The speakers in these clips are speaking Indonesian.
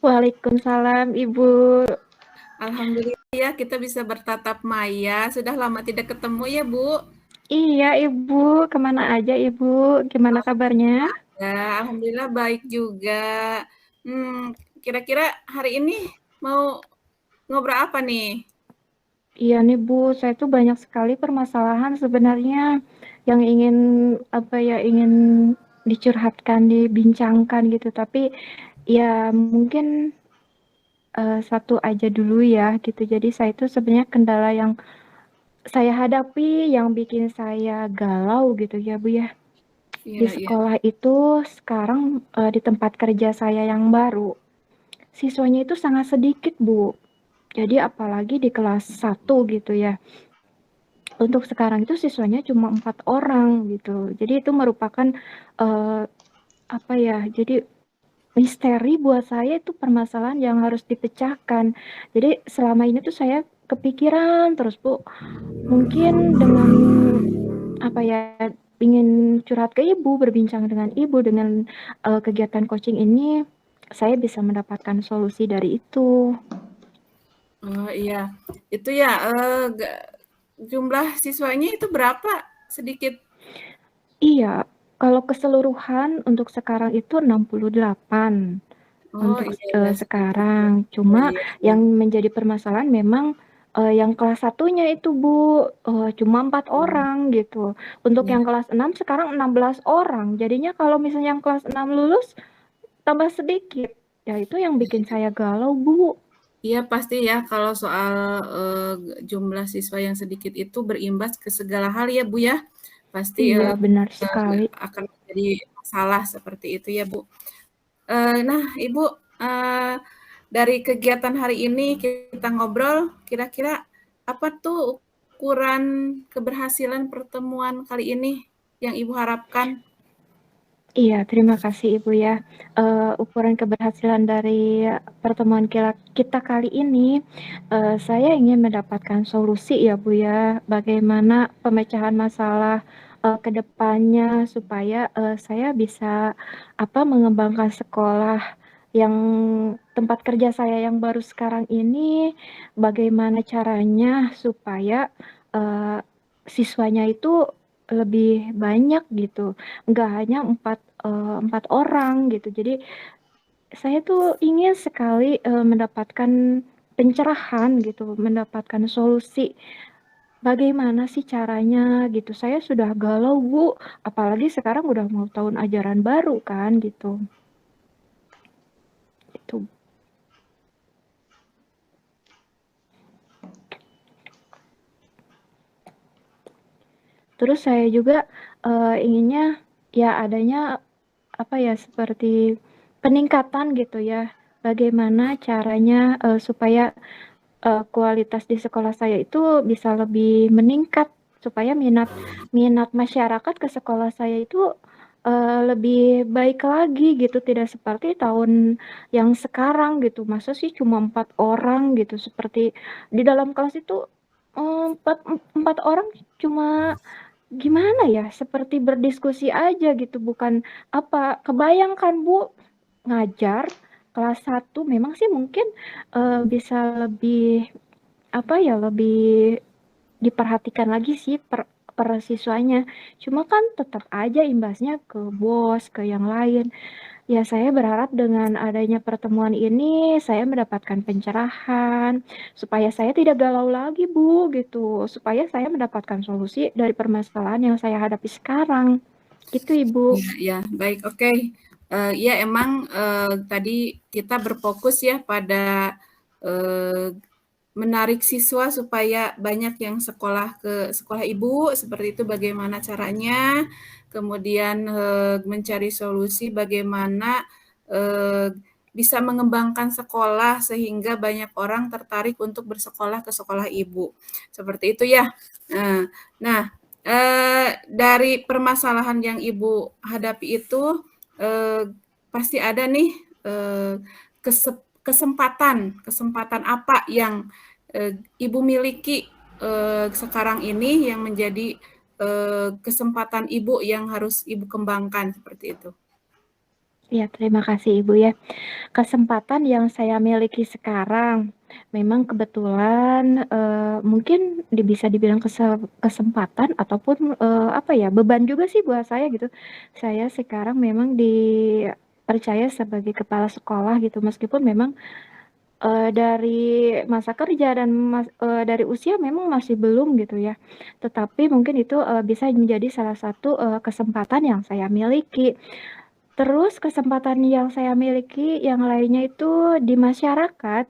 Waalaikumsalam, Ibu. Alhamdulillah ya kita bisa bertatap maya. Sudah lama tidak ketemu ya, Bu. Iya, Ibu. Kemana aja, Ibu? Gimana kabarnya? Ya, alhamdulillah baik juga. Kira-kira hari ini mau ngobrol apa nih? Iya nih, Bu. Saya tuh banyak sekali permasalahan sebenarnya yang ingin ingin dicurhatkan, dibincangkan gitu. Tapi ya mungkin satu aja dulu ya gitu. Jadi saya itu sebenarnya kendala yang saya hadapi yang bikin saya galau gitu ya, Bu ya. Di Iya, iya. sekolah itu sekarang di tempat kerja saya yang baru, siswanya itu sangat sedikit, Bu. Jadi apalagi di kelas 1 gitu ya. Untuk sekarang itu siswanya cuma 4 orang gitu. Jadi itu merupakan eh, jadi misteri buat saya itu permasalahan yang harus dipecahkan. Jadi selama ini tuh saya kepikiran terus Bu, mungkin dengan apa ya ingin curhat ke ibu, berbincang dengan ibu dengan kegiatan coaching ini, saya bisa mendapatkan solusi dari itu. Oh iya, itu ya jumlah siswanya itu berapa? Sedikit. Iya, kalau keseluruhan untuk sekarang itu 68 Oh untuk iya ya sedikit ya. sekarang. Iya, Cuma iya, iya. yang menjadi permasalahan memang yang kelas satunya itu Bu, cuma 4 orang gitu. Untuk Iya. yang kelas 6 sekarang 16 orang. Jadinya kalau misalnya yang kelas 6 lulus tambah sedikit. Ya itu yang bikin saya galau Bu. Iya pasti ya kalau soal jumlah siswa yang sedikit itu berimbas ke segala hal ya Bu ya. Pasti Iya benar sekali. akan menjadi masalah seperti itu ya Bu. Nah Ibu, eee, dari kegiatan hari ini kita ngobrol, kira-kira apa tuh ukuran keberhasilan pertemuan kali ini yang Ibu harapkan? Iya, terima kasih Ibu ya. Ukuran keberhasilan dari pertemuan kita kali ini, saya ingin mendapatkan solusi ya Bu ya, bagaimana pemecahan masalah ke depannya supaya saya bisa mengembangkan sekolah yang tempat kerja saya yang baru sekarang ini, bagaimana caranya supaya eh, siswanya itu lebih banyak gitu, nggak hanya empat orang gitu. Jadi saya tuh ingin sekali mendapatkan pencerahan gitu, mendapatkan solusi. Bagaimana sih caranya gitu? Saya sudah galau Bu, apalagi sekarang udah mau tahun ajaran baru kan gitu. Itu. Terus saya juga inginnya ya adanya seperti peningkatan gitu ya. Bagaimana caranya supaya kualitas di sekolah saya itu bisa lebih meningkat supaya minat minat masyarakat ke sekolah saya itu lebih baik lagi gitu, tidak seperti tahun yang sekarang gitu. Masa sih cuma 4 orang gitu, seperti di dalam kelas itu empat orang cuma gimana ya, seperti berdiskusi aja gitu, bukan kebayangkan Bu, ngajar kelas 1 memang sih mungkin bisa lebih lebih diperhatikan lagi sih per siswanya. Cuma kan tetap aja imbasnya ke bos, ke yang lain. Ya, saya berharap dengan adanya pertemuan ini saya mendapatkan pencerahan supaya saya tidak galau lagi, Bu, gitu. Supaya saya mendapatkan solusi dari permasalahan yang saya hadapi sekarang. Gitu, Ibu. Iya, ya, baik, oke. Ya emang tadi kita berfokus ya pada eh, menarik siswa supaya banyak yang sekolah ke sekolah ibu, seperti itu bagaimana caranya, kemudian mencari solusi bagaimana eh, bisa mengembangkan sekolah sehingga banyak orang tertarik untuk bersekolah ke sekolah ibu, seperti itu ya. Nah, nah dari permasalahan yang ibu hadapi itu pasti ada nih eh, kesempatan kesempatan apa yang Ibu miliki sekarang ini yang menjadi kesempatan Ibu yang harus Ibu kembangkan seperti itu? Ya, terima kasih Ibu ya. Kesempatan yang saya miliki sekarang, memang kebetulan, mungkin bisa dibilang kesempatan ataupun, apa ya, beban juga sih buat saya gitu. Saya sekarang memang dipercaya sebagai kepala sekolah gitu, meskipun memang, dari masa kerja dan dari usia memang masih belum gitu ya. Tetapi mungkin itu, bisa menjadi salah satu, kesempatan yang saya miliki. Terus kesempatan yang saya miliki yang lainnya itu di masyarakat,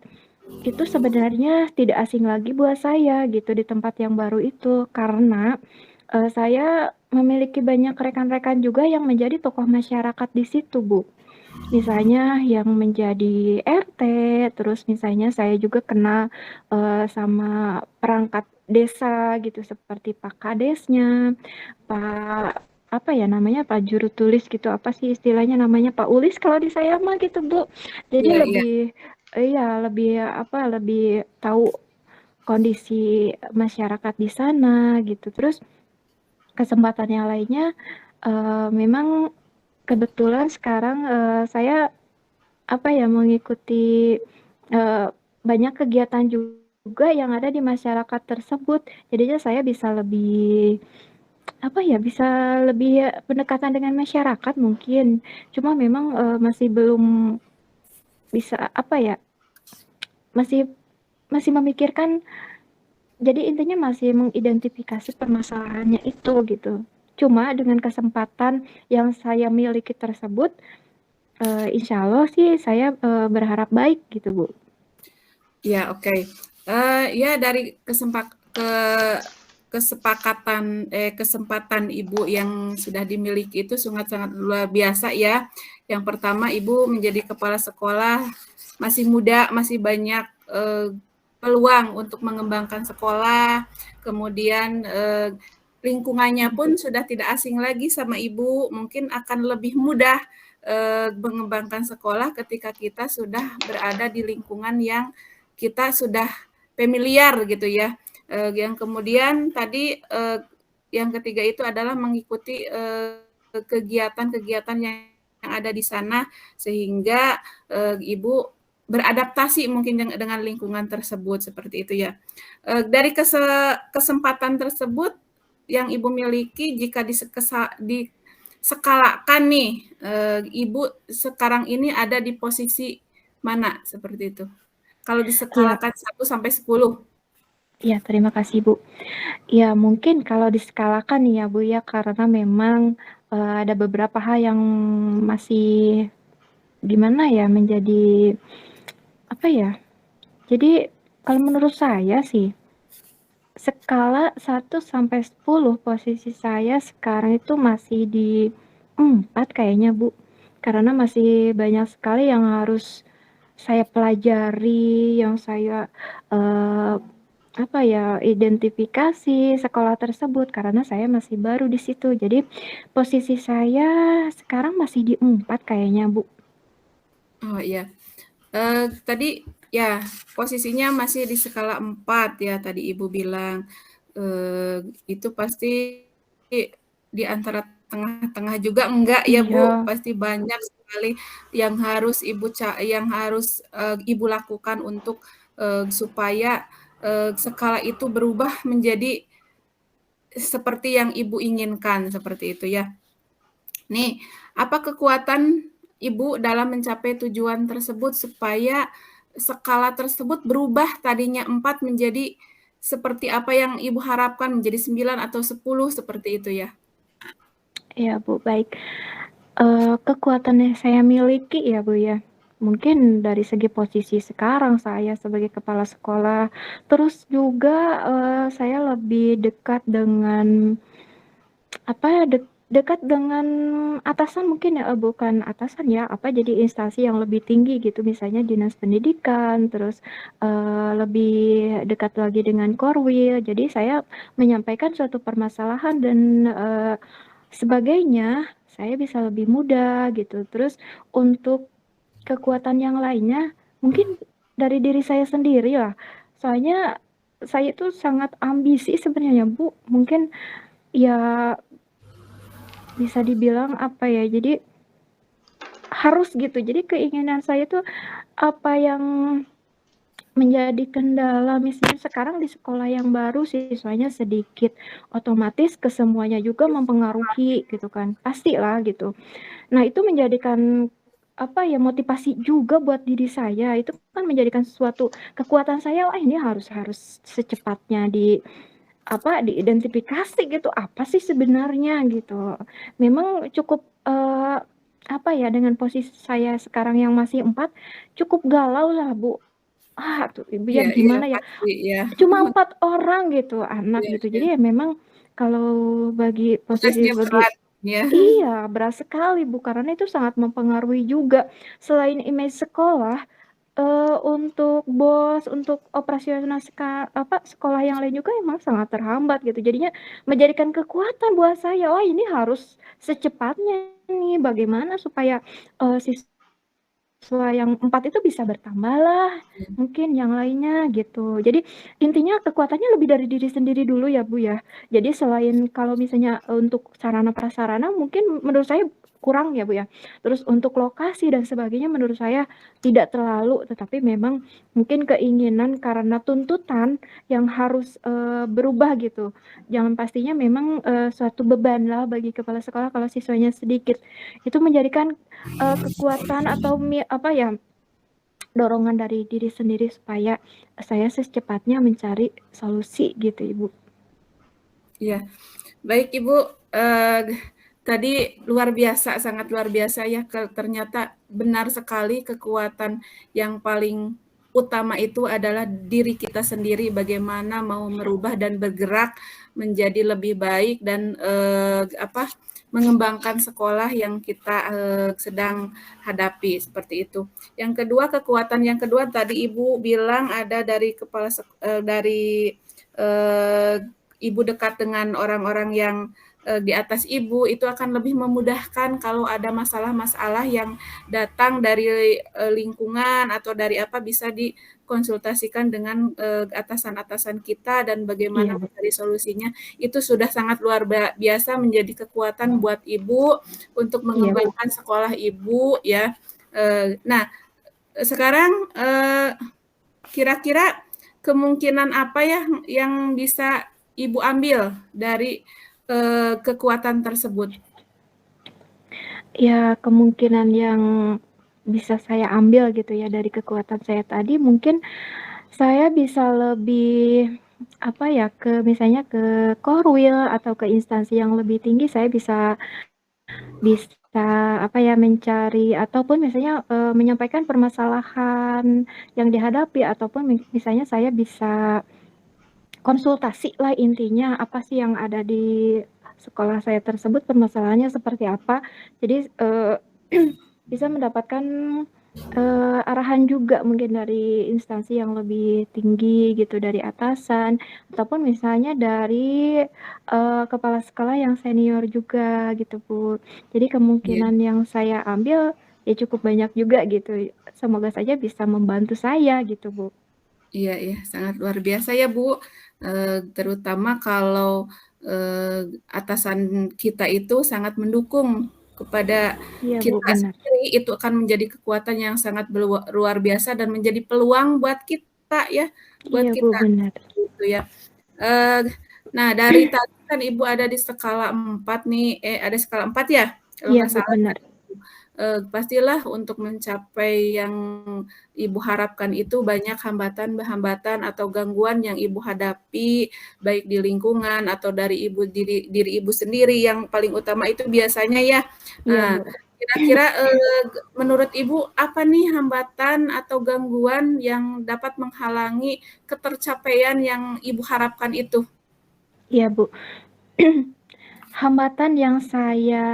itu sebenarnya tidak asing lagi buat saya gitu di tempat yang baru itu. Karena, saya memiliki banyak rekan-rekan juga yang menjadi tokoh masyarakat di situ, Bu. Misalnya yang menjadi RT, terus misalnya saya juga kenal, sama perangkat desa gitu seperti Pak Kadesnya, Pak apa ya namanya, Pak juru tulis gitu, apa sih istilahnya namanya, Pak Ulis kalau di saya mah gitu, Bu. Jadi Iya, iya. lebih iya, lebih apa, lebih tahu kondisi masyarakat di sana gitu. Terus kesempatan yang lainnya, memang kebetulan sekarang, saya apa ya, mengikuti, banyak kegiatan juga yang ada di masyarakat tersebut. Jadinya saya bisa lebih apa ya, bisa lebih pendekatan dengan masyarakat mungkin. Cuma memang, masih belum bisa, apa ya, masih masih memikirkan jadi intinya masih mengidentifikasi permasalahannya itu, gitu. Cuma dengan kesempatan yang saya miliki tersebut, insya Allah sih saya, berharap baik gitu, Bu. Ya, oke. Ya dari kesempatan Ibu yang sudah dimiliki itu sangat-sangat luar biasa ya. Yang pertama Ibu menjadi kepala sekolah, masih muda, masih banyak peluang untuk mengembangkan sekolah, kemudian lingkungannya pun sudah tidak asing lagi sama Ibu, mungkin akan lebih mudah mengembangkan sekolah ketika kita sudah berada di lingkungan yang kita sudah familiar gitu ya. Yang kemudian tadi yang ketiga itu adalah mengikuti kegiatan-kegiatan yang ada di sana sehingga Ibu beradaptasi mungkin dengan lingkungan tersebut seperti itu ya. Dari kesempatan tersebut yang Ibu miliki jika diskalakan nih, Ibu sekarang ini ada di posisi mana seperti itu? Kalau Iya, diskalakan 1 sampai 10. iya, terima kasih, Bu. Ya, mungkin kalau diskalakan nih ya, Bu, ya, karena memang, ada beberapa hal yang masih gimana ya, menjadi apa ya, jadi kalau menurut saya sih, skala 1 sampai 10 posisi saya sekarang itu masih di 4 kayaknya, Bu. Karena masih banyak sekali yang harus saya pelajari, yang saya, eee, apa ya, identifikasi sekolah tersebut karena saya masih baru di situ. Jadi posisi saya sekarang masih di 4 kayaknya, Bu. Oh iya. Tadi ya posisinya masih di skala 4 ya tadi Ibu bilang. Itu pasti di antara tengah-tengah juga enggak ya Bu, Iya, pasti banyak sekali yang harus Ibu lakukan untuk, supaya, skala itu berubah menjadi seperti yang Ibu inginkan, seperti itu ya. Nih, apa kekuatan Ibu dalam mencapai tujuan tersebut supaya skala tersebut berubah tadinya 4 menjadi seperti apa yang Ibu harapkan menjadi 9 atau 10 seperti itu ya? iya, Bu, baik. Kekuatan yang saya miliki ya, Bu, ya, mungkin dari segi posisi sekarang saya sebagai kepala sekolah, terus juga, saya lebih dekat dengan apa ya, dekat dengan atasan mungkin ya, bukan atasan ya, apa, jadi instansi yang lebih tinggi gitu, misalnya dinas pendidikan, terus, lebih dekat lagi dengan Korwil. Jadi saya menyampaikan suatu permasalahan dan, sebagainya, saya bisa lebih mudah gitu. Terus untuk kekuatan yang lainnya, mungkin dari diri saya sendiri lah. Soalnya saya itu sangat ambisi sebenarnya, Bu. Mungkin ya bisa dibilang apa ya, jadi harus gitu. Jadi keinginan saya tuh apa yang menjadi kendala misalnya sekarang di sekolah yang baru siswanya sedikit, otomatis ke semuanya juga mempengaruhi gitu kan, pastilah gitu. Nah itu menjadikan apa ya motivasi juga buat diri saya itu kan menjadikan suatu kekuatan saya wah ini harus harus secepatnya apa diidentifikasi gitu apa sih sebenarnya gitu memang cukup apa ya dengan posisi saya sekarang yang masih 4 cukup galau lah Bu tuh Iya biar iya, gimana ya pasti, iya. cuma 4 orang gitu anak Iya gitu iya. jadi ya memang kalau bagi posisi Tugasnya bagi berat, ya. iya berat sekali Bu karena itu sangat mempengaruhi juga selain image sekolah untuk bos, untuk operasional apa, sekolah yang lain juga emang sangat terhambat gitu. Jadinya menjadikan kekuatan buat saya, "Wah, ini harus secepatnya nih, bagaimana supaya, siswa yang 4 itu bisa bertambahlah, mungkin yang lainnya," gitu. Jadi intinya kekuatannya lebih dari diri sendiri dulu ya, Bu, ya. Jadi selain kalau misalnya untuk sarana prasarana mungkin menurut saya kurang ya, Bu, ya. Terus untuk lokasi dan sebagainya menurut saya tidak terlalu, tetapi memang mungkin keinginan karena tuntutan yang harus, berubah gitu. Jangan pastinya memang, suatu bebanlah bagi kepala sekolah kalau siswanya sedikit. Itu menjadikan kekuatan atau apa ya, dorongan dari diri sendiri supaya saya secepatnya mencari solusi gitu, Ibu. Iya. Baik Ibu, tadi luar biasa, sangat luar biasa ya, ternyata benar sekali kekuatan yang paling utama itu adalah diri kita sendiri, bagaimana mau merubah dan bergerak menjadi lebih baik dan mengembangkan sekolah yang kita sedang hadapi seperti itu. Yang kedua, kekuatan yang kedua tadi Ibu bilang ada dari dari eh, Ibu dekat dengan orang-orang yang di atas Ibu, itu akan lebih memudahkan kalau ada masalah-masalah yang datang dari lingkungan atau dari apa bisa dikonsultasikan dengan atasan-atasan kita dan bagaimana Iya, Bu. mencari solusinya. Itu sudah sangat luar biasa menjadi kekuatan buat Ibu untuk Iya, Bu. mengembangkan sekolah Ibu ya. Nah, sekarang kira-kira kemungkinan apa ya yang bisa Ibu ambil dari kekuatan tersebut? Ya, kemungkinan yang bisa saya ambil gitu ya dari kekuatan saya tadi mungkin saya bisa lebih apa ya ke misalnya ke Korwil atau ke instansi yang lebih tinggi saya bisa bisa apa ya mencari ataupun misalnya menyampaikan permasalahan yang dihadapi ataupun misalnya saya bisa konsultasi lah intinya apa sih yang ada di sekolah saya tersebut permasalahannya seperti apa jadi bisa mendapatkan arahan juga mungkin dari instansi yang lebih tinggi gitu dari atasan ataupun misalnya dari kepala sekolah yang senior juga gitu Bu. Jadi Ya, kemungkinan yang saya ambil ya cukup banyak juga gitu. Semoga saja bisa membantu saya gitu Bu. iya, iya, sangat luar biasa ya Bu. Terutama kalau atasan kita itu sangat mendukung kepada Iya Bu kita benar. sendiri, itu akan menjadi kekuatan yang sangat luar biasa dan menjadi peluang buat kita ya, buat Iya Bu kita benar. gitu ya. Eh, nah, dari tadi kan Ibu ada di skala 4 nih, ada skala 4 ya? Kalau Iya nggak Bu salah benar. tadi. Pastilah untuk mencapai yang Ibu harapkan itu banyak hambatan-hambatan atau gangguan yang Ibu hadapi, baik di lingkungan atau dari diri Ibu sendiri yang paling utama itu biasanya ya. Iya Nah, Bu. kira-kira menurut Ibu apa nih hambatan atau gangguan yang dapat menghalangi ketercapaian yang Ibu harapkan itu? Iya Bu. Hambatan yang saya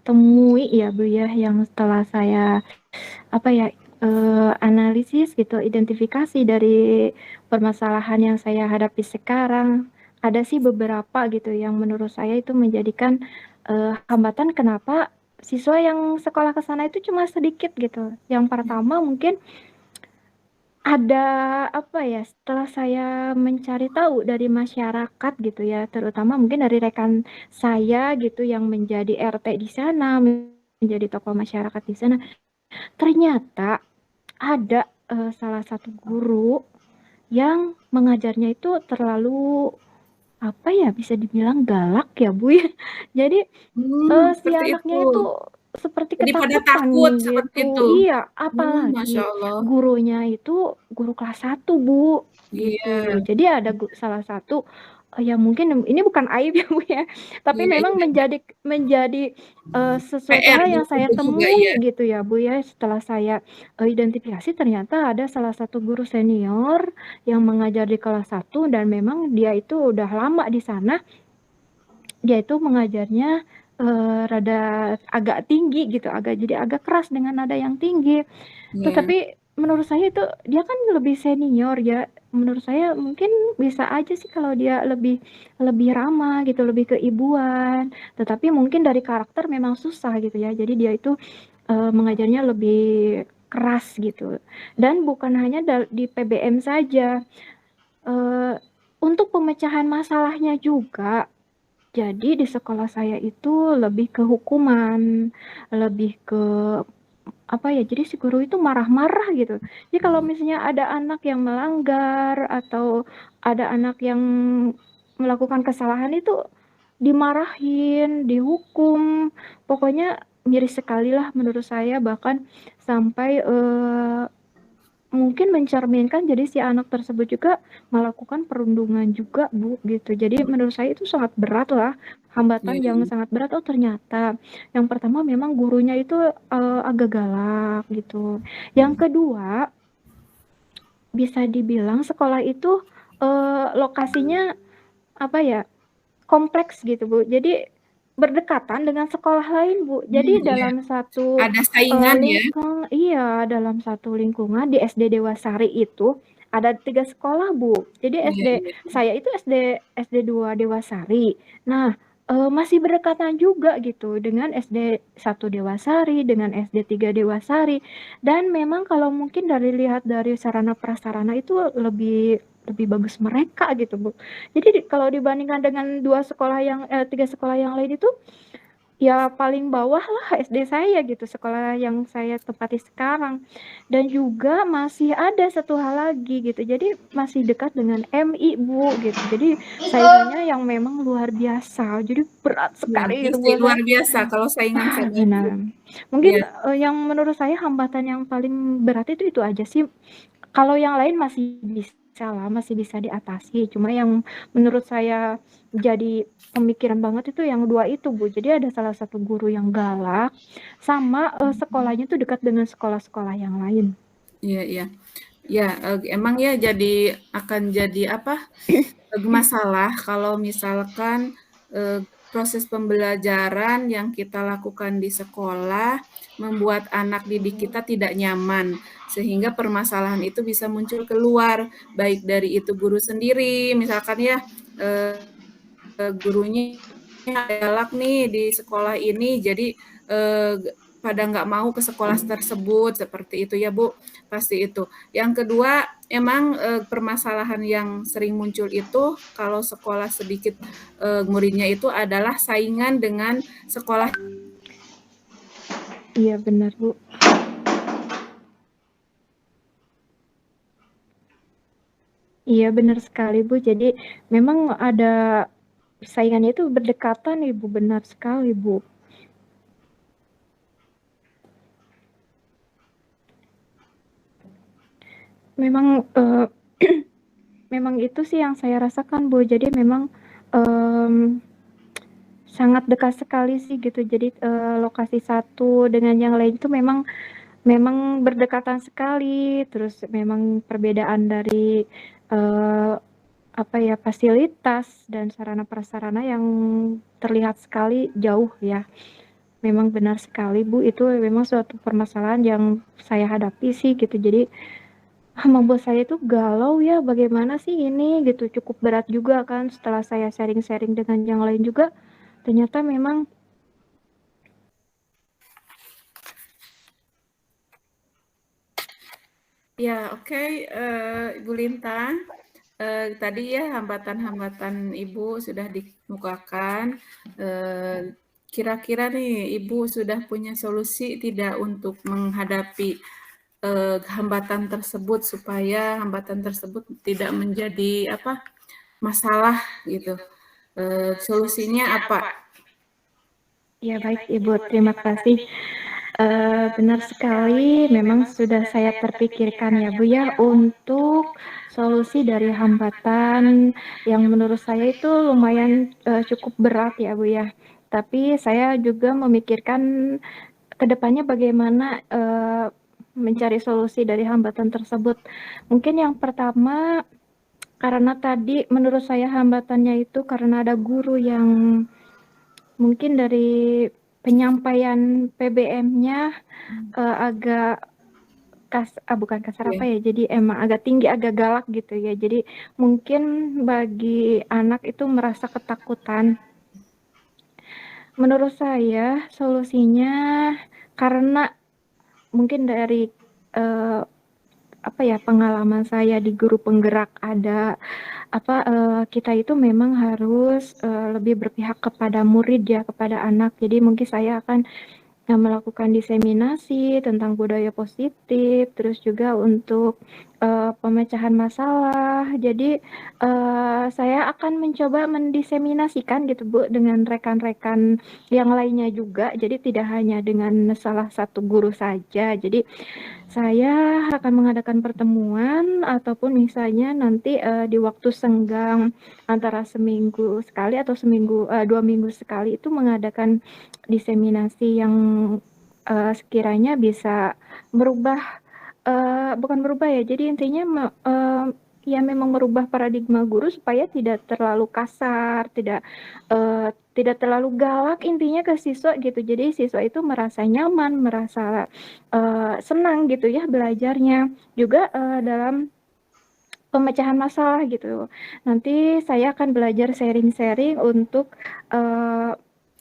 temui ya Bu ya, yang setelah saya apa ya analisis gitu, identifikasi dari permasalahan yang saya hadapi sekarang, ada sih beberapa gitu yang menurut saya itu menjadikan hambatan kenapa siswa yang sekolah ke sana itu cuma sedikit gitu. Yang pertama mungkin ada apa ya, setelah saya mencari tahu dari masyarakat gitu ya, terutama mungkin dari rekan saya gitu yang menjadi RT di sana menjadi tokoh masyarakat di sana. Ternyata ada salah satu guru yang mengajarnya itu terlalu apa ya, bisa dibilang galak ya Bu ya. Jadi si Seperti itu. anaknya itu seperti Jadi pada ketakutan takut seperti gitu. itu. Iya, Masya apalagi Allah. gurunya itu guru kelas 1 Bu, gitu. Iya, Jadi ada salah satu ya mungkin ini bukan aib ya Bu ya, tapi iya, memang iya. menjadi sesuatu PR hal yang buat saya Ibu juga ya. temui gitu ya Bu ya, setelah saya identifikasi ternyata ada salah satu guru senior yang mengajar di kelas 1 dan memang dia itu udah lama di sana. Dia itu mengajarnya rada agak tinggi gitu, jadi agak keras dengan nada yang tinggi. Iya, Tetapi menurut saya itu dia kan lebih senior ya, menurut saya mungkin bisa aja sih kalau dia lebih lebih ramah gitu, lebih keibuan. Tetapi mungkin dari karakter memang susah gitu ya. Jadi dia itu mengajarnya lebih keras gitu. Dan bukan hanya di PBM saja, untuk pemecahan masalahnya juga. Jadi di sekolah saya itu lebih ke hukuman, lebih ke apa ya, jadi si guru itu marah-marah gitu. Jadi kalau misalnya ada anak yang melanggar atau ada anak yang melakukan kesalahan itu dimarahin, dihukum, pokoknya miris sekali lah menurut saya, bahkan sampai mungkin mencerminkan jadi si anak tersebut juga melakukan perundungan juga Bu, gitu. Jadi menurut saya itu sangat berat lah, iya, hambatan yang iya. sangat berat. Oh ternyata yang pertama memang gurunya itu agak galak gitu. Yang kedua bisa dibilang sekolah itu lokasinya apa ya, kompleks gitu Bu. Jadi berdekatan dengan sekolah lain Bu. Jadi Iya. dalam satu Ada saingan ya. iya, dalam satu lingkungan di SD Dewasari itu ada 3 sekolah Bu. Jadi Iya, iya. saya itu SD 2 Dewasari. Nah masih berdekatan juga gitu dengan SD 1 Dewasari, dengan SD 3 Dewasari. Dan memang kalau mungkin lihat dari sarana prasarana itu lebih lebih bagus mereka gitu Bu. Jadi kalau dibandingkan dengan 3 sekolah yang lain itu, ya paling bawah lah SD saya gitu, sekolah yang saya tempati sekarang. Dan juga masih ada satu hal lagi gitu, jadi masih dekat dengan MI Bu gitu. Jadi saingannya yang memang luar biasa, jadi berat Iya, sekali gitu pasti buat luar saya. biasa kalau saingan sama ibu. Benar. Mungkin Iya, yang menurut saya hambatan yang paling berat itu aja sih. Kalau yang lain masih bisa lah, masih bisa diatasi. Cuma yang menurut saya jadi pemikiran banget itu yang 2 itu, Bu. Jadi ada salah satu guru yang galak, sama sekolahnya tuh dekat dengan sekolah-sekolah yang lain. iya, iya. Ya, emang ya akan jadi apa, masalah kalau misalkan, proses pembelajaran yang kita lakukan di sekolah membuat anak didik kita tidak nyaman, sehingga permasalahan itu bisa muncul keluar, baik dari itu guru sendiri, misalkan ya, gurunya galak nih di sekolah ini, jadi pada nggak mau ke sekolah tersebut, seperti itu ya Bu, pasti itu. Yang kedua, emang permasalahan yang sering muncul itu kalau sekolah sedikit muridnya itu adalah saingan dengan sekolah. Iya benar, Bu. Iya benar sekali, Bu. Jadi memang ada saingannya itu berdekatan, Ibu. Benar sekali, Bu. Memang memang itu sih yang saya rasakan, Bu. Jadi memang sangat dekat sekali sih gitu. Jadi lokasi satu dengan yang lain itu memang memang berdekatan sekali. Terus memang perbedaan dari apa ya, fasilitas dan sarana prasarana yang terlihat sekali jauh ya. Memang benar sekali Bu, itu memang suatu permasalahan yang saya hadapi sih gitu. Jadi membuat saya itu galau ya, bagaimana sih ini gitu, cukup berat juga kan setelah saya sharing-sharing dengan yang lain juga, ternyata memang Ya, oke, Ibu Lintang. Tadi ya hambatan-hambatan Ibu sudah dikemukakan. kira-kira nih Ibu sudah punya solusi tidak untuk menghadapi hambatan tersebut supaya hambatan tersebut tidak menjadi masalah gitu. Solusinya apa? Ya baik Ibu, terima kasih. Benar sekali, memang sudah saya terpikirkan ya Bu ya untuk solusi dari hambatan yang menurut saya itu lumayan cukup berat ya Bu ya. Tapi saya juga memikirkan ke depannya bagaimana mencari solusi dari hambatan tersebut. Mungkin yang pertama karena tadi menurut saya hambatannya itu karena ada guru yang mungkin dari penyampaian PBM-nya agak bukan kasar Ya. apa ya, jadi emang agak tinggi, agak galak gitu ya. Jadi mungkin bagi anak itu merasa ketakutan. Menurut saya solusinya karena mungkin dari pengalaman saya di guru penggerak ada kita itu memang harus lebih berpihak kepada murid ya, kepada anak. Jadi mungkin saya akan melakukan diseminasi tentang budaya positif, terus juga untuk pemecahan masalah. Jadi saya akan mencoba mendiseminasikan gitu Bu dengan rekan-rekan yang lainnya juga. Jadi tidak hanya dengan salah satu guru saja. Jadi saya akan mengadakan pertemuan ataupun misalnya nanti di waktu senggang antara seminggu sekali atau 2 minggu sekali itu mengadakan diseminasi yang sekiranya bisa merubah, bukan merubah ya, jadi intinya ya memang merubah paradigma guru supaya tidak terlalu kasar, tidak terlalu galak intinya ke siswa gitu. Jadi siswa itu merasa nyaman, merasa senang gitu ya belajarnya. Juga dalam pemecahan masalah gitu. Nanti saya akan belajar sharing-sharing untuk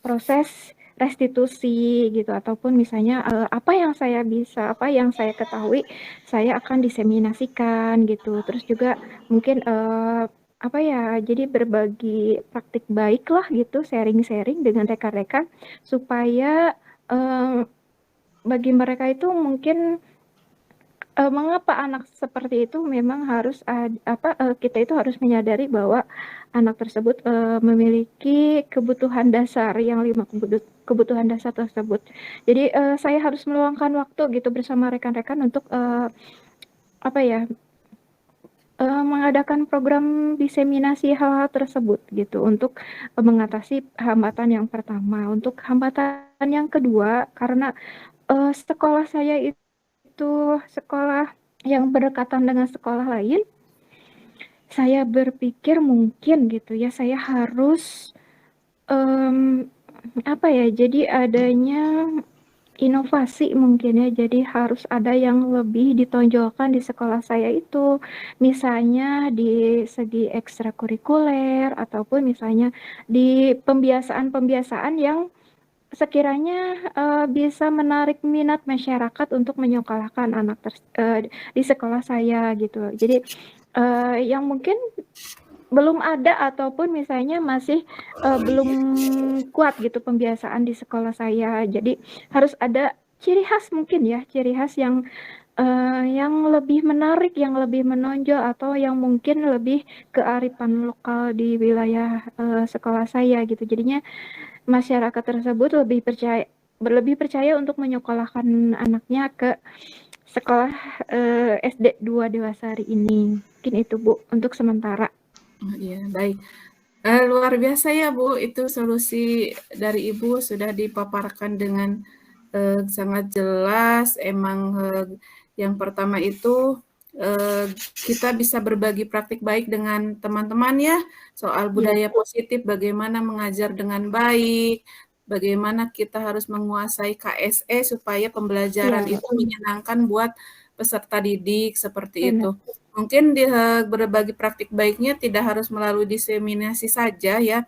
proses restitusi gitu ataupun misalnya apa yang saya ketahui saya akan diseminasikan gitu. Terus juga mungkin jadi berbagi praktik baik lah gitu, sharing-sharing dengan rekan-rekan supaya bagi mereka itu mungkin mengapa anak seperti itu memang harus kita itu harus menyadari bahwa anak tersebut memiliki kebutuhan dasar yang 5 kebutuhan dasar tersebut. Jadi saya harus meluangkan waktu gitu bersama rekan-rekan untuk mengadakan program diseminasi hal-hal tersebut gitu untuk mengatasi hambatan yang pertama. Untuk hambatan yang kedua karena sekolah saya itu sekolah yang berdekatan dengan sekolah lain, saya berpikir mungkin gitu ya saya harus jadi adanya inovasi mungkin ya, jadi harus ada yang lebih ditonjolkan di sekolah saya itu, misalnya di segi ekstrakurikuler ataupun misalnya di pembiasaan-pembiasaan yang sekiranya bisa menarik minat masyarakat untuk menyekolahkan anak di sekolah saya gitu. Jadi yang mungkin belum ada ataupun misalnya masih belum kuat gitu pembiasaan di sekolah saya. Jadi harus ada ciri khas mungkin ya, ciri khas yang lebih menarik, yang lebih menonjol atau yang mungkin lebih kearifan lokal di wilayah sekolah saya gitu. Jadinya masyarakat tersebut lebih percaya untuk menyekolahkan anaknya ke sekolah SD 2 Dewasari ini. Mungkin itu Bu untuk sementara. Oh, iya, baik. Luar biasa ya Bu, itu solusi dari Ibu sudah dipaparkan dengan sangat jelas. Emang yang pertama itu kita bisa berbagi praktik baik dengan teman-teman ya, soal budaya positif, bagaimana mengajar dengan baik, bagaimana kita harus menguasai KSE supaya pembelajaran itu menyenangkan buat peserta didik, seperti itu. Mungkin berbagi praktik baiknya tidak harus melalui diseminasi saja ya,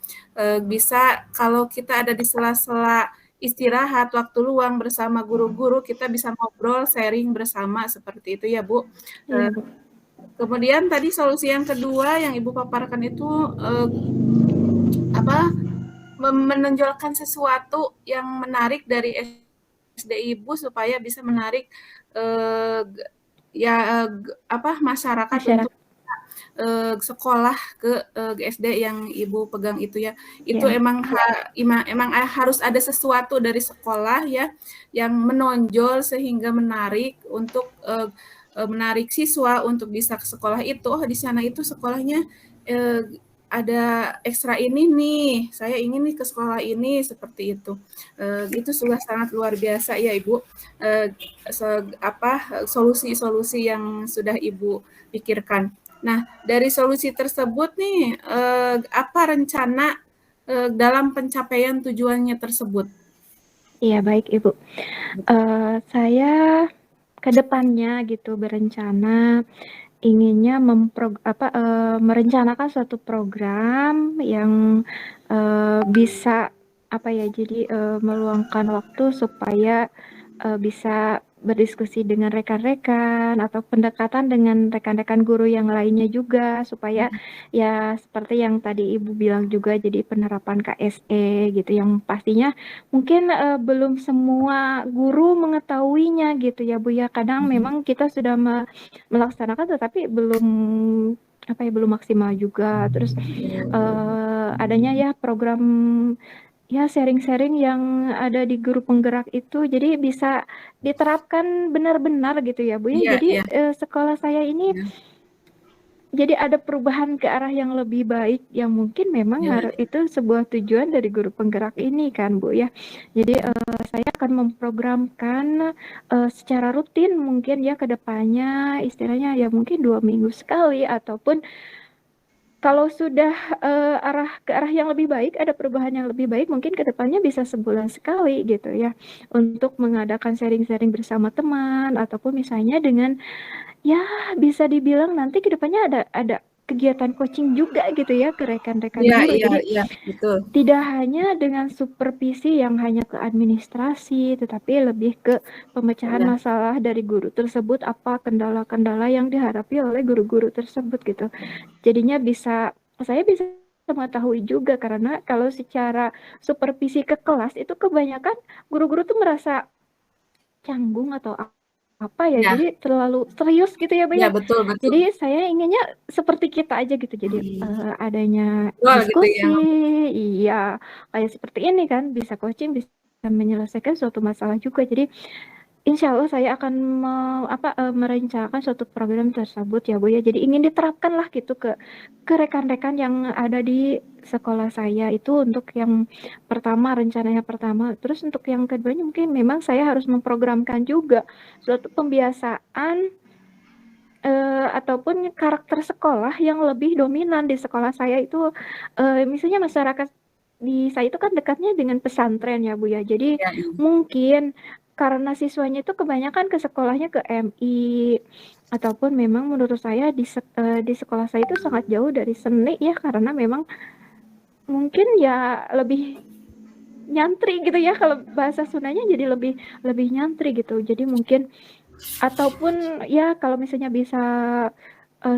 bisa kalau kita ada di sela-sela istirahat, waktu luang bersama guru-guru, kita bisa ngobrol, sharing bersama, seperti itu ya Bu. Kemudian tadi solusi yang kedua yang Ibu paparkan itu menonjolkan sesuatu yang menarik dari SD Ibu supaya bisa menarik masyarakat untuk Masyarakat sekolah ke SD yang Ibu pegang itu ya. Itu ya. emang harus ada sesuatu dari sekolah ya yang menonjol sehingga menarik untuk menarik siswa untuk bisa ke sekolah itu. Oh, di sana itu sekolahnya ada ekstra ini nih, saya ingin nih ke sekolah ini, seperti itu. Itu sudah sangat luar biasa ya Ibu. Solusi-solusi yang sudah Ibu pikirkan. Nah, dari solusi tersebut nih, apa rencana dalam pencapaian tujuannya tersebut? Iya, baik Ibu. Saya ke depannya gitu berencana inginnya merencanakan suatu program yang bisa jadi meluangkan waktu supaya bisa berdiskusi dengan rekan-rekan atau pendekatan dengan rekan-rekan guru yang lainnya juga supaya ya seperti yang tadi Ibu bilang juga jadi penerapan KSE gitu yang pastinya mungkin belum semua guru mengetahuinya gitu ya Bu ya. Kadang memang kita sudah melaksanakan tetapi belum maksimal juga. Terus adanya ya program ya sharing-sharing yang ada di guru penggerak itu jadi bisa diterapkan benar-benar gitu ya Bu ya. Iya, Jadi iya. sekolah saya ini Ya. jadi ada perubahan ke arah yang lebih baik yang mungkin memang Ya. itu sebuah tujuan dari guru penggerak ini kan Bu ya. Jadi saya akan memprogramkan secara rutin mungkin ya ke depannya istilahnya ya mungkin 2 minggu sekali ataupun kalau sudah ke arah yang lebih baik, ada perubahan yang lebih baik, mungkin ke depannya bisa sebulan sekali gitu ya, untuk mengadakan sharing-sharing bersama teman ataupun misalnya dengan ya bisa dibilang nanti ke depannya ada kegiatan coaching juga gitu ya ke rekan-rekan Iya, guru. iya, Jadi iya, betul. tidak hanya dengan supervisi yang hanya ke administrasi, tetapi lebih ke pemecahan Iya, masalah dari guru tersebut, apa kendala-kendala yang dihadapi oleh guru-guru tersebut gitu. Jadinya saya bisa mengetahui juga karena kalau secara supervisi ke kelas itu kebanyakan guru-guru tuh merasa canggung atau apa ya, iya, jadi terlalu serius gitu ya Bu iya, ya. betul, betul. Jadi saya inginnya seperti kita aja gitu, jadi adanya Wah, gitu diskusi, yang iya kayak seperti ini kan bisa coaching, bisa menyelesaikan suatu masalah juga. Jadi insya Allah saya akan merencanakan suatu program tersebut ya Bu ya. Jadi ingin diterapkan lah gitu ke rekan-rekan yang ada di sekolah saya itu untuk yang pertama rencananya pertama. Terus untuk yang keduanya mungkin memang saya harus memprogramkan juga suatu pembiasaan ataupun karakter sekolah yang lebih dominan di sekolah saya itu misalnya masyarakat di saya itu kan dekatnya dengan pesantren ya Bu ya. Jadi ya, iya. mungkin karena siswanya itu kebanyakan ke sekolahnya ke MI ataupun memang menurut saya di sekolah saya itu sangat jauh dari seni ya karena memang mungkin ya lebih nyantri gitu ya kalau bahasa Sundanya jadi lebih lebih nyantri gitu. Jadi mungkin ataupun ya kalau misalnya bisa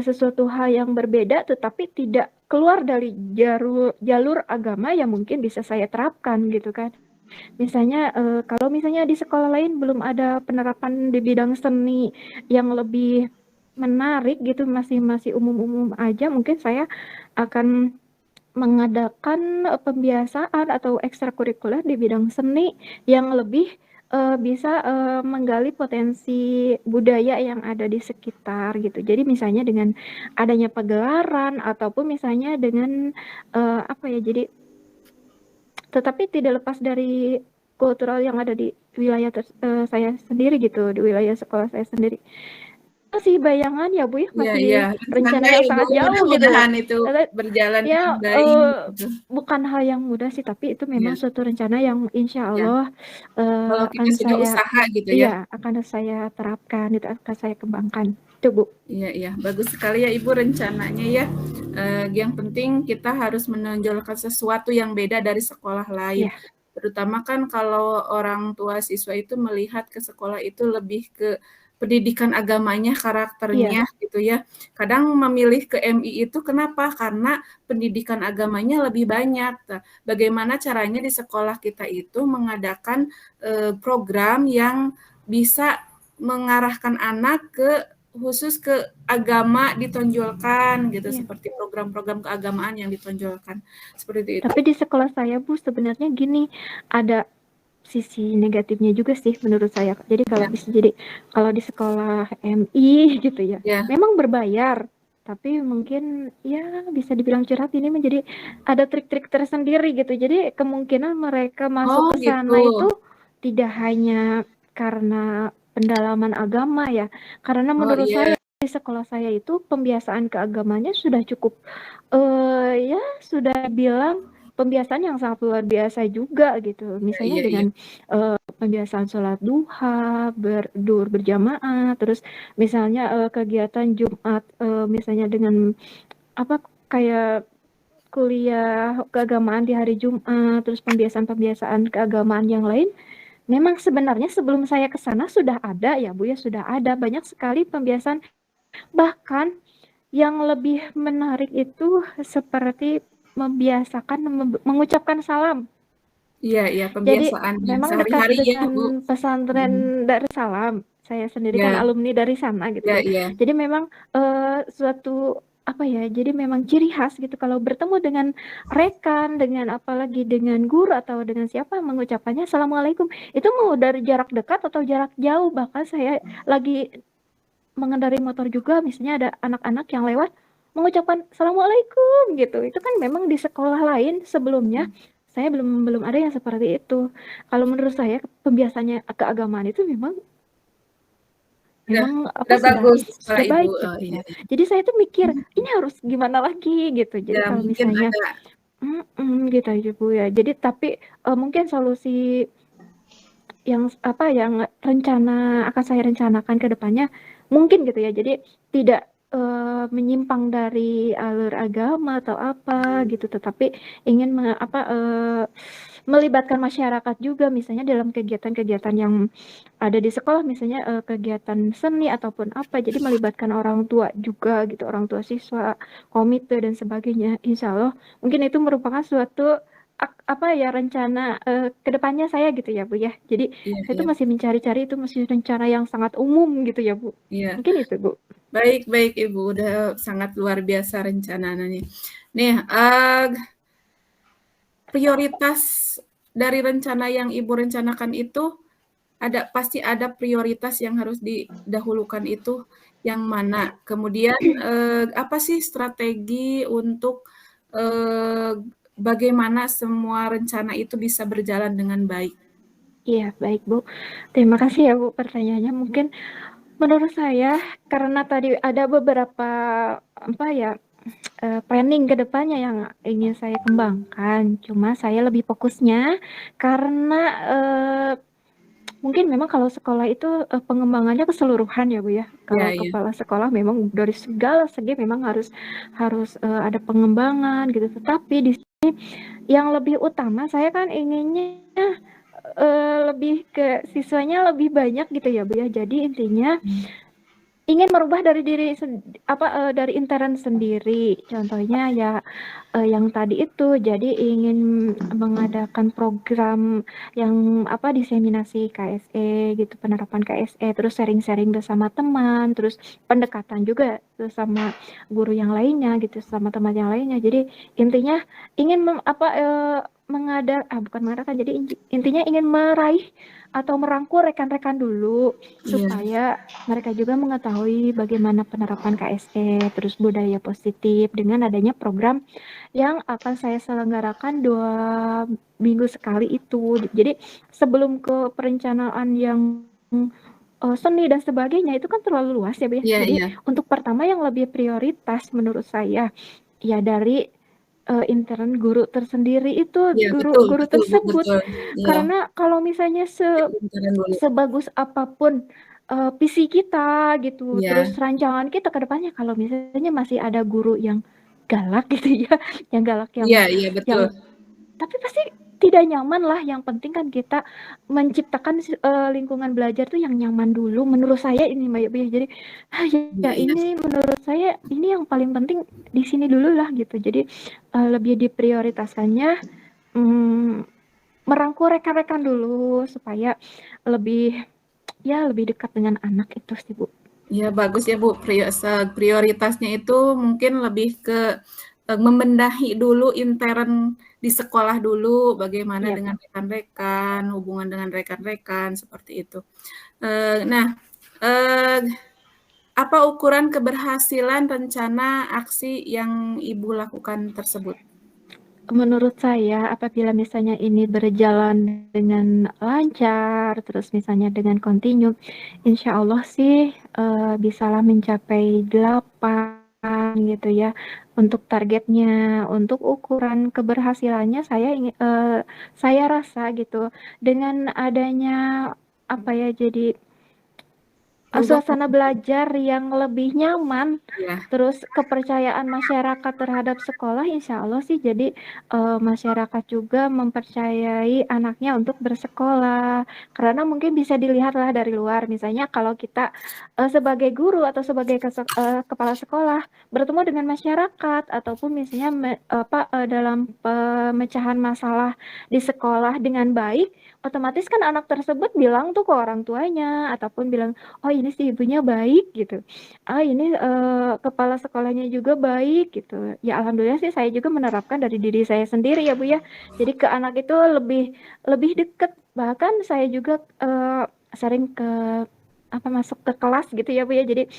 sesuatu hal yang berbeda tetapi tidak keluar dari jalur agama yang mungkin bisa saya terapkan gitu kan. Misalnya kalau misalnya di sekolah lain belum ada penerapan di bidang seni yang lebih menarik gitu masih masih umum-umum aja mungkin saya akan mengadakan pembiasaan atau ekstrakurikuler di bidang seni yang lebih bisa menggali potensi budaya yang ada di sekitar gitu. Jadi misalnya dengan adanya pagelaran ataupun misalnya dengan jadi tetapi tidak lepas dari kultural yang ada di wilayah saya sendiri gitu, di wilayah sekolah saya sendiri. Masih bayangan ya Bu ya, Iya, iya, masih rencana rencana yang Ibu sangat jauh gitu. mudah-mudahan itu Tapi berjalan dengan ya baik gitu. bukan hal yang mudah sih, tapi itu Iya, memang suatu rencana yang insya iya. Allah Kalau kita sudah usaha gitu ya. akan saya terapkan, itu akan saya kembangkan. Itu Bu. Iya, iya, bagus sekali ya Ibu rencananya ya. Yang penting kita harus menonjolkan sesuatu yang beda dari sekolah lain. Ya, Terutama kan kalau orang tua siswa itu melihat ke sekolah itu lebih ke pendidikan agamanya, Iya. karakternya gitu ya. Kadang memilih ke MI itu kenapa? Karena pendidikan agamanya lebih banyak. Nah, bagaimana caranya di sekolah kita itu mengadakan program yang bisa mengarahkan anak khusus ke agama ditonjolkan gitu, Iya. seperti program-program keagamaan yang ditonjolkan. Seperti itu. Tapi di sekolah saya Bu sebenarnya gini, ada sisi negatifnya juga sih menurut saya. Jadi Ya, kalau di sekolah MI gitu ya, ya. memang berbayar, tapi mungkin ya bisa dibilang curhat ini menjadi ada trik-trik tersendiri gitu. Jadi kemungkinan mereka Oh masuk ke gitu. sana itu tidak hanya karena pendalaman agama ya, karena Oh menurut saya iya, di sekolah saya itu pembiasaan keagamannya sudah cukup ya sudah bilang pembiasaan yang sangat luar biasa juga gitu. iya, Misalnya iya, iya. dengan pembiasaan sholat duha, berjamaah, terus misalnya kegiatan Jumat, misalnya dengan apa kayak kuliah keagamaan di hari Jumat, terus pembiasaan-pembiasaan keagamaan yang lain. Memang sebenarnya sebelum saya ke sana sudah ada ya Bu ya, sudah ada banyak sekali pembiasaan. Bahkan yang lebih menarik itu seperti membiasakan mengucapkan salam. Iya, iya, Jadi pembiasaannya memang dekat sehari-hari ya, Bu. dengan Mhm. pesantren Darussalam. Saya sendiri kan Iya, alumni dari sana iya, gitu ya. iya. Jadi memang suatu apa ya? Jadi memang ciri khas gitu kalau bertemu dengan rekan, dengan apalagi dengan guru atau dengan siapa mengucapkannya assalamualaikum. Itu mau dari jarak dekat atau jarak jauh. Bahkan saya lagi mengendarai motor juga, misalnya ada anak-anak yang lewat mengucapkan assalamualaikum gitu. Itu kan memang di sekolah lain sebelumnya saya belum belum ada yang seperti itu. Kalau menurut saya pembiasaannya keagamaan itu memang Udah memang apa udah bagus Kak, sudah Ibu. baik Oh, gitu iya, ya. iya. Jadi saya tuh mikir ini harus gimana lagi gitu. Jadi Ya kalau mungkin misalnya ada gitu aja Bu ya. Jadi tapi mungkin solusi yang apa yang rencana akan saya rencanakan ke depannya mungkin gitu ya. Jadi tidak menyimpang dari alur agama atau apa gitu, tetapi ingin melibatkan masyarakat juga misalnya dalam kegiatan-kegiatan yang ada di sekolah misalnya kegiatan seni ataupun apa. Jadi melibatkan orang tua juga gitu, orang tua siswa, komite dan sebagainya. Insya Allah mungkin itu merupakan suatu apa ya rencana kedepannya saya gitu ya Bu ya. Jadi iya, saya tuh iya, masih mencari-cari itu masih rencana yang sangat umum gitu ya Bu. iya. Mungkin itu Bu. Baik, baik Ibu, udah sangat luar biasa rencananya. Nih, prioritas dari rencana yang Ibu rencanakan itu pasti ada prioritas yang harus didahulukan itu yang mana? Kemudian apa sih strategi untuk bagaimana semua rencana itu bisa berjalan dengan baik? Iya baik Bu. Terima kasih ya Bu pertanyaannya. Mungkin menurut saya karena tadi ada beberapa apa ya planning ke depannya yang ingin saya kembangkan. Cuma saya lebih fokusnya karena mungkin memang kalau sekolah itu pengembangannya keseluruhan ya Bu ya. Iya, Kalau iya. kepala sekolah memang dari segala segi memang harus harus ada pengembangan gitu. Tetapi di sini yang lebih utama saya kan inginnya lebih ke siswanya lebih banyak gitu ya Bu ya. Jadi intinya ingin merubah dari dari intern sendiri. Contohnya ya yang tadi itu jadi ingin mengadakan program yang diseminasi KSE gitu, penerapan KSE, terus sharing-sharing bersama teman, terus pendekatan juga sama guru yang lainnya gitu, sama teman yang lainnya. Jadi intinya ingin bukan mengadakan, jadi intinya ingin meraih atau merangkul rekan-rekan dulu Iya, supaya mereka juga mengetahui bagaimana penerapan KSE, terus budaya positif dengan adanya program yang akan saya selenggarakan 2 minggu sekali itu. Jadi sebelum ke perencanaan yang seni dan sebagainya itu kan terlalu luas ya Bu ya. iya, Jadi iya. untuk pertama yang lebih prioritas menurut saya ya dari intern guru tersendiri itu Iya, betul, guru-guru betul Bu, tersebut. betul. Iya, Karena kalau misalnya intern dulu. sebagus apapun visi kita gitu, terus Iya, rancangan kita ke depannya kalau misalnya masih ada guru yang galak gitu ya, yang galak iya, iya, betul. yang tapi pasti tidak nyaman lah, yang penting kan kita menciptakan lingkungan belajar tuh yang nyaman dulu, menurut saya ini Mbak ya. Jadi Iya, ya iya. ini menurut saya ini yang paling penting di sini dulu lah gitu. Jadi lebih diprioritaskannya merangkul rekan-rekan dulu supaya lebih lebih dekat dengan anak itu sih Bu. Ya bagus ya Bu, prioritasnya itu mungkin lebih ke membenahi dulu intern di sekolah dulu, bagaimana Iya. dengan rekan-rekan, hubungan dengan rekan-rekan, seperti itu. Nah, apa ukuran keberhasilan rencana aksi yang Ibu lakukan tersebut? Menurut saya apabila misalnya ini berjalan dengan lancar, terus misalnya dengan kontinu, insya Allah sih bisalah mencapai 8 gitu ya untuk targetnya. Untuk ukuran keberhasilannya saya rasa gitu dengan adanya apa ya, jadi Perubahan suasana belajar yang lebih nyaman, ya. terus kepercayaan masyarakat terhadap sekolah, insya Allah sih jadi masyarakat juga mempercayai anaknya untuk bersekolah. Karena mungkin bisa dilihatlah dari luar, misalnya kalau kita sebagai guru atau sebagai kepala sekolah bertemu dengan masyarakat ataupun misalnya dalam pemecahan masalah di sekolah dengan baik, otomatis kan anak tersebut bilang tuh ke orang tuanya ataupun bilang, oh ini sih ibunya baik gitu, ah ini kepala sekolahnya juga baik gitu ya. Alhamdulillah sih saya juga menerapkan dari diri saya sendiri ya Bu ya, jadi ke anak itu lebih lebih deket. Bahkan saya juga sering masuk ke kelas gitu ya Bu ya, jadi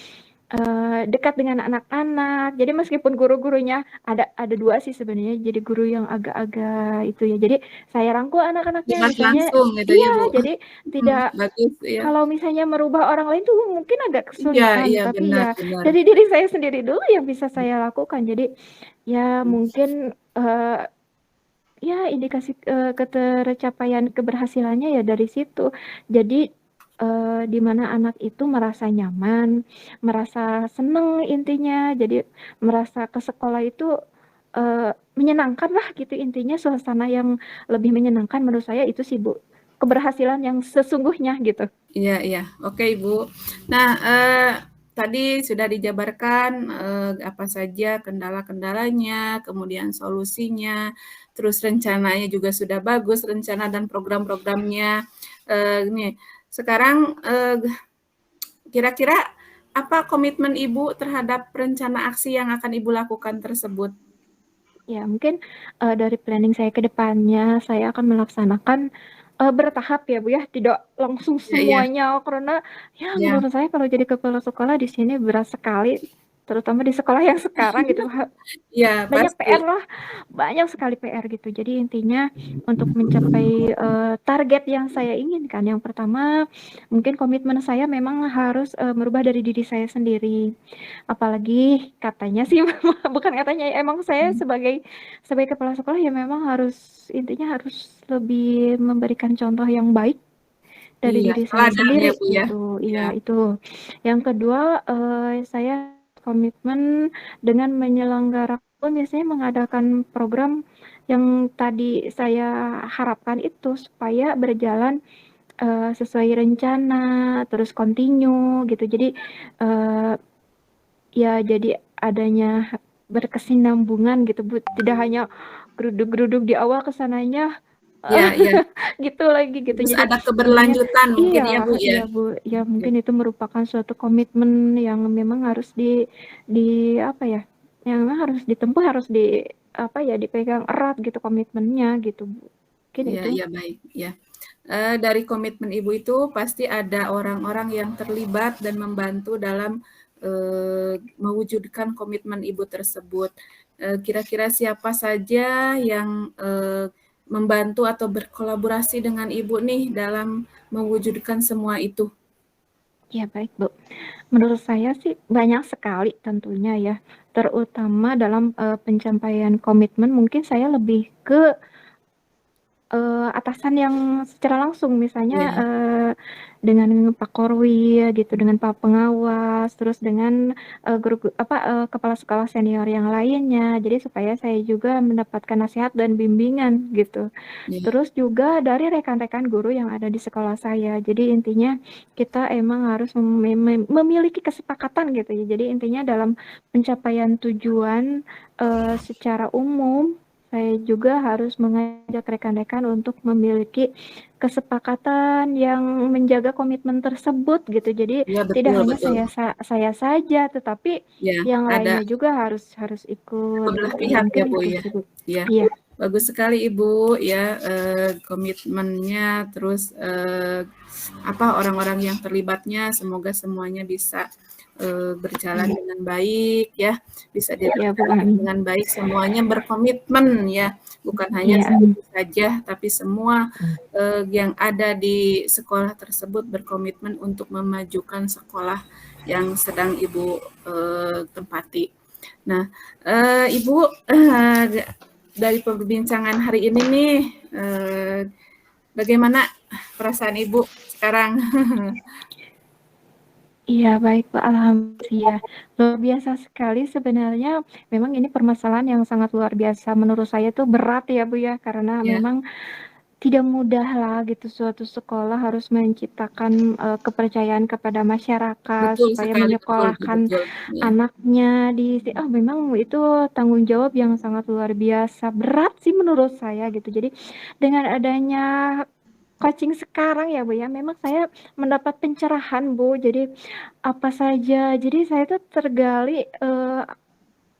dekat dengan anak-anak. Jadi meskipun guru-gurunya ada 2 sih sebenarnya, jadi guru yang agak-agak itu ya, jadi saya rangkul anak-anaknya Jelas misalnya. langsung gitu ya Iya, Bu. jadi tidak, Bagus ya. kalau misalnya merubah orang lain tuh mungkin agak Iya, kesulitan, iya tapi benar, ya benar. dari diri saya sendiri dulu yang bisa saya lakukan. Jadi ya mungkin ya indikasi ketercapaian keberhasilannya ya dari situ. Jadi di mana anak itu merasa nyaman, merasa seneng intinya. Jadi merasa ke sekolah itu menyenangkan lah gitu intinya, suasana yang lebih menyenangkan menurut saya itu sih Bu. Keberhasilan yang sesungguhnya gitu. Iya, iya. Oke, Ibu. Nah, tadi sudah dijabarkan apa saja kendala-kendalanya, kemudian solusinya, terus rencananya juga sudah bagus, rencana dan program-programnya. Nih, sekarang kira-kira apa komitmen Ibu terhadap rencana aksi yang akan Ibu lakukan tersebut? Ya, mungkin dari planning saya ke depannya, saya akan melaksanakan bertahap ya Bu ya, tidak langsung Ya, iya, semuanya, karena ya ya, menurut saya kalau jadi kepala sekolah di sini berat sekali, terutama di sekolah yang sekarang gitu. iya Banyak pasti. PR lah, banyak sekali PR gitu. Jadi intinya untuk mencapai target yang saya inginkan, yang pertama mungkin komitmen saya memang harus merubah dari diri saya sendiri. Apalagi katanya sih bukan katanya, emang saya sebagai kepala sekolah ya memang harus, intinya harus lebih memberikan contoh yang baik dari Iya, diri saya teladan ya sendiri Bu ya. gitu. Iya, Iya itu. Yang kedua saya komitmen dengan menyelenggarakan, biasanya mengadakan program yang tadi saya harapkan itu supaya berjalan sesuai rencana, terus continue gitu. Jadi ya jadi adanya berkesinambungan gitu Bu, tidak hanya geruduk-geruduk di awal kesananya iya, iya. gitu lagi gitu. Terus Jadi ada intinya keberlanjutan mungkin ya Bu ya. iya Bu, ya mungkin itu merupakan suatu komitmen yang memang harus di apa ya, yang memang harus ditempuh, harus dipegang erat gitu komitmennya gitu Bu. Mungkin Iya, itu. iya baik, ya. Dari komitmen Ibu itu pasti ada orang-orang yang terlibat dan membantu dalam mewujudkan komitmen Ibu tersebut. Kira-kira siapa saja yang membantu atau berkolaborasi dengan Ibu nih dalam mewujudkan semua itu? Ya baik Bu. Menurut saya sih banyak sekali tentunya ya, terutama dalam pencapaian komitmen mungkin saya lebih ke atasan yang secara langsung, misalnya, Iya. dengan Pak Korwil gitu, dengan Pak Pengawas, terus dengan, kepala sekolah senior yang lainnya. Jadi supaya saya juga mendapatkan nasihat dan bimbingan gitu. Iya. Terus juga dari rekan-rekan guru yang ada di sekolah saya. Jadi intinya kita emang harus memiliki kesepakatan gitu ya. Jadi intinya dalam pencapaian tujuan, secara umum, saya juga harus mengajak rekan-rekan untuk memiliki kesepakatan yang menjaga komitmen tersebut gitu. Jadi Iya, tidak betul hanya betul. saya saja, tetapi Iya, yang ada lainnya juga harus ikut beberapa gitu. pihak ya, Mungkin Bu, itu ya. sih, Bu. Iya, Iya. bagus sekali Ibu ya, komitmennya, terus, orang-orang yang terlibatnya, semoga semuanya bisa, berjalan Iya. dengan baik ya, bisa Iya, Bu. dilaksanakan Amin. dengan baik, semuanya berkomitmen ya, bukan hanya Iya, amin. satu saja, tapi semua, yang ada di sekolah tersebut berkomitmen untuk memajukan sekolah yang sedang Ibu, tempati. Nah, Ibu, dari perbincangan hari ini nih, bagaimana perasaan Ibu sekarang? Iya, baik, Pak, alhamdulillah. Luar biasa sekali sebenarnya, memang ini permasalahan yang sangat luar biasa menurut saya tuh berat ya, Bu, ya, karena Ya, memang tidak mudah lah gitu suatu sekolah harus menciptakan, kepercayaan kepada masyarakat betul supaya sekali, betul menyekolahkan betul, ya. anaknya memang itu tanggung jawab yang sangat luar biasa, berat sih menurut saya gitu. Jadi dengan adanya coaching sekarang ya, Bu, ya, memang saya mendapat pencerahan, Bu. Jadi apa saja jadi saya tuh tergali,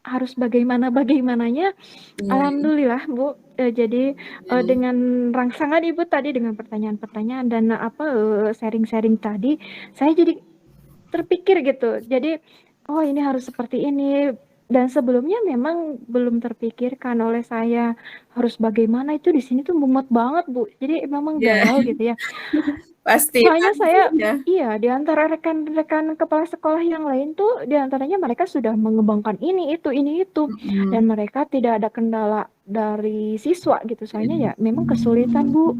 harus bagaimananya, Iya iya alhamdulillah, Bu, jadi, iya, dengan rangsangan Ibu tadi dengan pertanyaan-pertanyaan dan, sharing-sharing tadi, saya jadi terpikir gitu. Jadi, oh ini harus seperti ini, dan sebelumnya memang belum terpikirkan oleh saya, harus bagaimana itu di sini tuh mumet banget, Bu. Jadi memang iya, galau gitu ya. pasti Soalnya pasti saya ya, iya, di antara rekan-rekan kepala sekolah yang lain tuh, di antaranya mereka sudah mengembangkan ini itu, mhm, dan mereka tidak ada kendala dari siswa gitu. Soalnya ya memang kesulitan, Bu.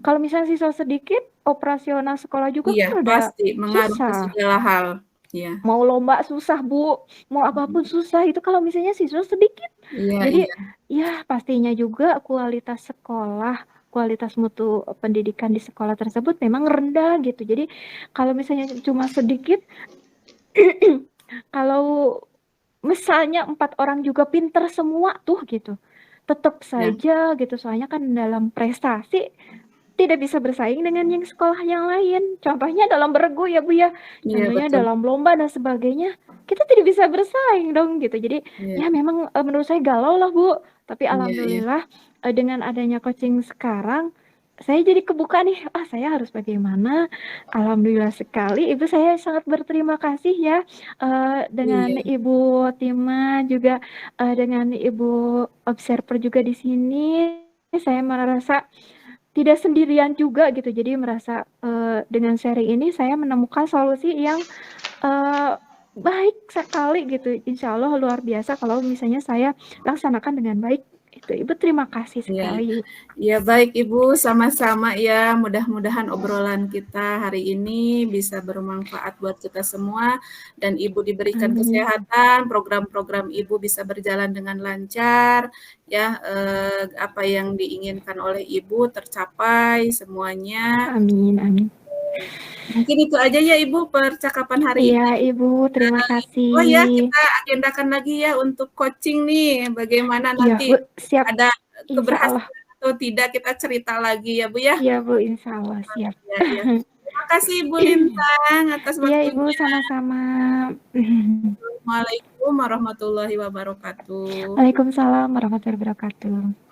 Kalau misalnya siswa sedikit, operasional sekolah juga iya kan rada pasti mengaruh ke susah. segala hal, iya, Mau lomba susah, Bu, mau apapun susah itu kalau misalnya siswa sedikit. iya Jadi, iya, ya pastinya juga kualitas sekolah, kualitas mutu pendidikan di sekolah tersebut memang rendah gitu. Jadi, kalau misalnya cuma sedikit, kalau misalnya 4 orang juga pinter semua tuh gitu, tetap iya saja gitu, soalnya kan dalam prestasi tidak bisa bersaing dengan yang sekolah yang lain. Contohnya dalam beregu ya, Bu, ya. iya Contohnya betul, dalam lomba dan sebagainya, kita tidak bisa bersaing dong gitu. Jadi iya ya memang, menurut saya galau lah, Bu. Tapi iya iya, alhamdulillah, dengan adanya coaching sekarang, saya jadi kebuka nih, saya harus bagaimana. Alhamdulillah sekali, Ibu saya sangat berterima kasih ya, dengan iya Ibu Tima juga, dengan Ibu observer juga di sini. Saya merasa tidak sendirian juga gitu. Jadi merasa, dengan sharing ini saya menemukan solusi yang, eee, baik sekali gitu. Insya Allah luar biasa kalau misalnya saya laksanakan dengan baik. Itu Ibu terima kasih iya. sekali. Ya, baik Ibu, sama-sama ya. Mudah-mudahan obrolan kita hari ini bisa bermanfaat buat kita semua dan Ibu diberikan Amin. kesehatan, program-program Ibu bisa berjalan dengan lancar, ya. Apa yang diinginkan oleh Ibu tercapai semuanya. Amin amin. Mungkin itu aja ya Ibu percakapan hari Iya ini. Ibu, terima kasih. Oh ya, kita agendakan lagi ya untuk coaching nih, bagaimana Iya nanti Bu, siap. ada Insya Allah. keberhasilan atau tidak kita cerita lagi ya Bu ya. Iya Bu, insya Allah siap. Ya, ya. Terima kasih Ibu Lintang atas Iya Ibu, waktunya. sama-sama. Assalamualaikum warahmatullahi wabarakatuh. Waalaikumsalam warahmatullahi wabarakatuh.